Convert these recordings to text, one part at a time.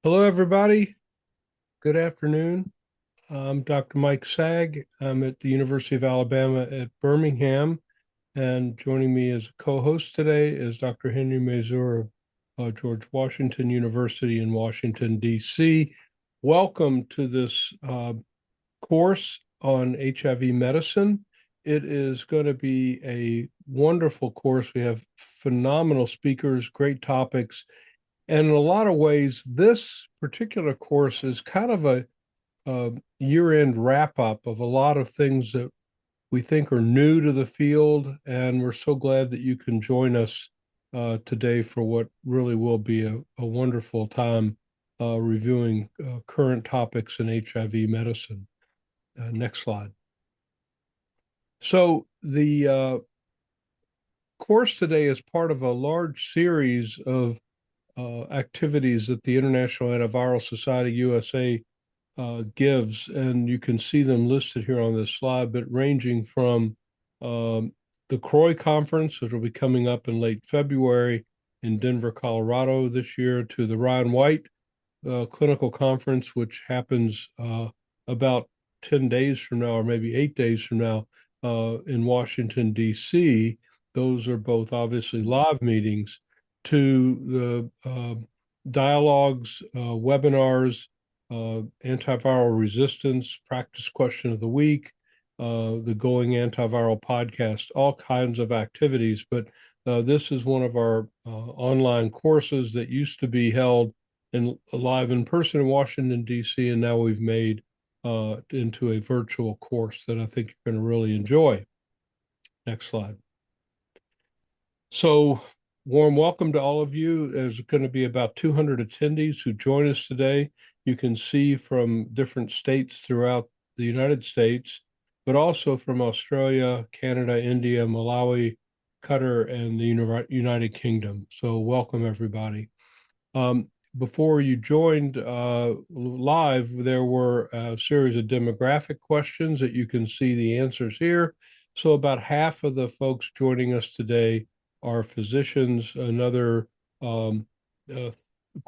Hello, everybody. Good afternoon. I'm Dr. Mike Saag. I'm at the University of Alabama at Birmingham, and joining me as a co-host today is Dr. Henry Masur of George Washington University in Washington, D.C. Welcome to this course on HIV medicine. It is going to be a wonderful course. We have phenomenal speakers, great topics, and in a lot of ways, this particular course is kind of a year-end wrap-up of a lot of things that we think are new to the field, and we're so glad that you can join us today for what really will be a wonderful time reviewing current topics in HIV medicine. Next slide. So the course today is part of a large series of activities that the International Antiviral Society USA gives, and you can see them listed here on this slide, but ranging from the CROI conference, which will be coming up in late February in Denver, Colorado this year, to the Ryan White clinical conference, which happens about 10 days from now, or maybe 8 days from now, in Washington, D.C. Those are both obviously live meetings, to the dialogues, webinars, antiviral resistance, practice question of the week, the Going Antiviral podcast, all kinds of activities. But this is one of our online courses that used to be held live in person in Washington, D.C., and now we've made into a virtual course that I think you're going to really enjoy. Next slide. So, warm welcome to all of you. There's going to be about 200 attendees who join us today. You can see from different states throughout the United States, but also from Australia, Canada, India, Malawi, Qatar, and the United Kingdom. So welcome, everybody. Before you joined live, there were a series of demographic questions that you can see the answers here. So about half of the folks joining us today are physicians. Another quarter,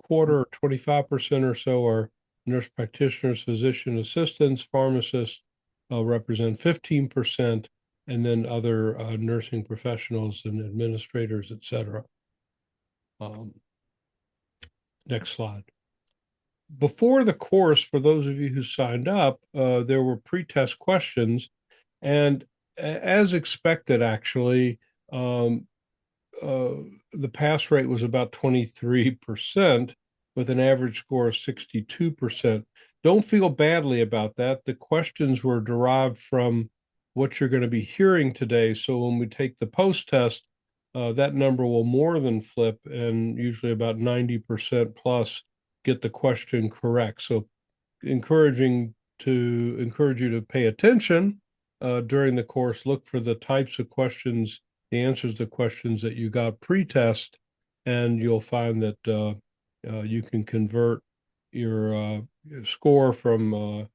25% or so, are nurse practitioners, physician assistants, pharmacists represent 15%, and then other nursing professionals and administrators, et cetera. Next slide. Before the course, for those of you who signed up, there were pre-test questions, and as expected, actually, the pass rate was about 23% with an average score of 62%. Don't feel badly about that. The questions were derived from what you're going to be hearing today. So when we take the post-test, that number will more than flip, and usually about 90% plus get the question correct. So encourage you to pay attention during the course. Look for the types of questions, the answers to questions that you got pre-test, and you'll find that you can convert your score from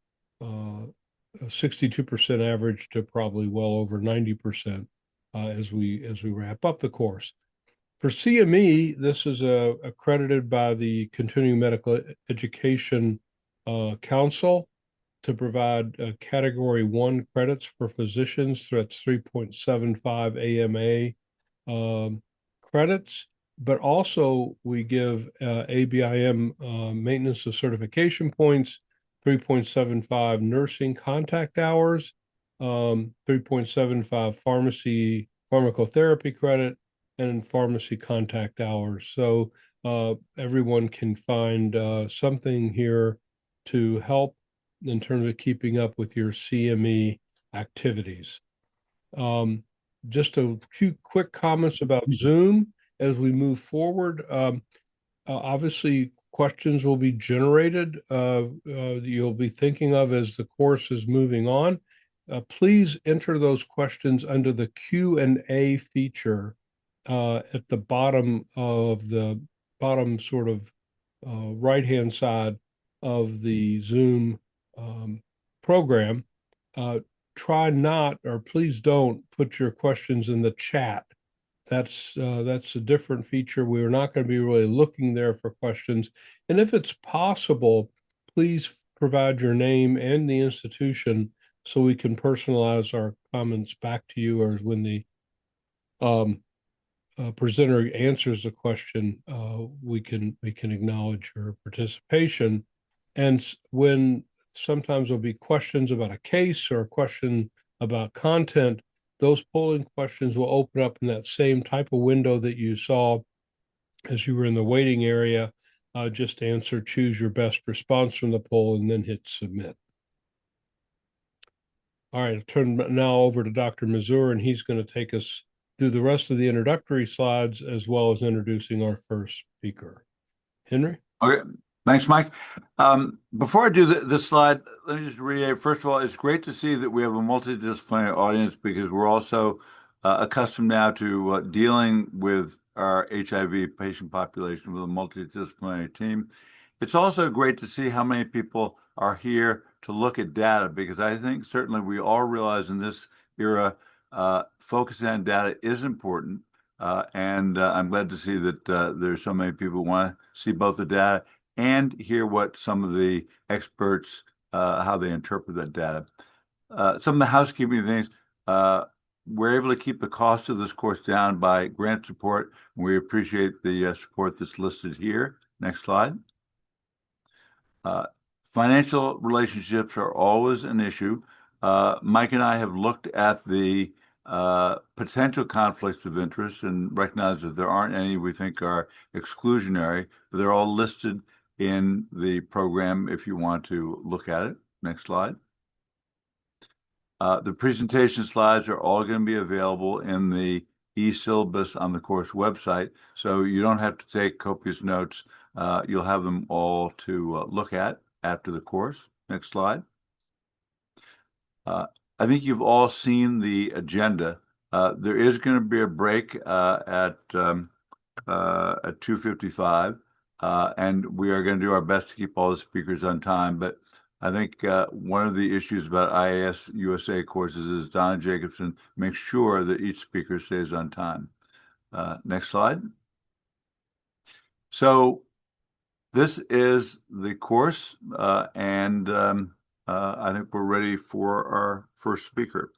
62% average to probably well over 90% as we wrap up the course. For CME, this is accredited by the Continuing Medical Education Council to provide Category 1 credits for physicians. So that's 3.75 AMA credits. But also we give ABIM maintenance of certification points, 3.75 nursing contact hours, 3.75 pharmacy pharmacotherapy credit, and pharmacy contact hours. So everyone can find something here to help in terms of keeping up with your CME activities. Just a few quick comments about Zoom as we move forward. Obviously, questions will be generated you'll be thinking of as the course is moving on. Please enter those questions under the Q&A feature at the bottom of the bottom sort of right-hand side of the Zoom program. Try not, or please don't put your questions in the chat. that's a different feature. We're not going to be really looking there for questions. And if it's possible, please provide your name and the institution so we can personalize our comments back to you, or when the um, presenter answers the question, we can acknowledge your participation. And when sometimes there'll be questions about a case or a question about content, those polling questions will open up in that same type of window that you saw as you were in the waiting area. Just answer, choose your best response from the poll, and then hit submit. All right, I'll turn now over to Dr. Masur, and he's going to take us through the rest of the introductory slides as well as introducing our first speaker. Henry? Okay, thanks, Mike. Before I do this slide, let me just reiterate. First of all, it's great to see that we have a multidisciplinary audience because we're also accustomed now to dealing with our HIV patient population with a multidisciplinary team. It's also great to see how many people are here to look at data, because I think certainly we all realize in this era, focusing on data is important. And I'm glad to see that there's so many people who want to see both the data and hear what some of the experts, how they interpret that data. Some of the housekeeping things, we're able to keep the cost of this course down by grant support. We appreciate the support that's listed here. Next slide. Financial relationships are always an issue. Mike and I have looked at the potential conflicts of interest and recognize that there aren't any we think are exclusionary, but they're all listed in the program if you want to look at it. Next slide. The presentation slides are all going to be available in the e-syllabus on the course website, so you don't have to take copious notes. You'll have them all to look at after the course. Next slide. I think you've all seen the agenda. There is going to be a break at 2:55, and we are going to do our best to keep all the speakers on time. But I think one of the issues about IAS-USA courses is Donna Jacobson makes sure that each speaker stays on time. Next slide. So this is the course, and I think we're ready for our first speaker.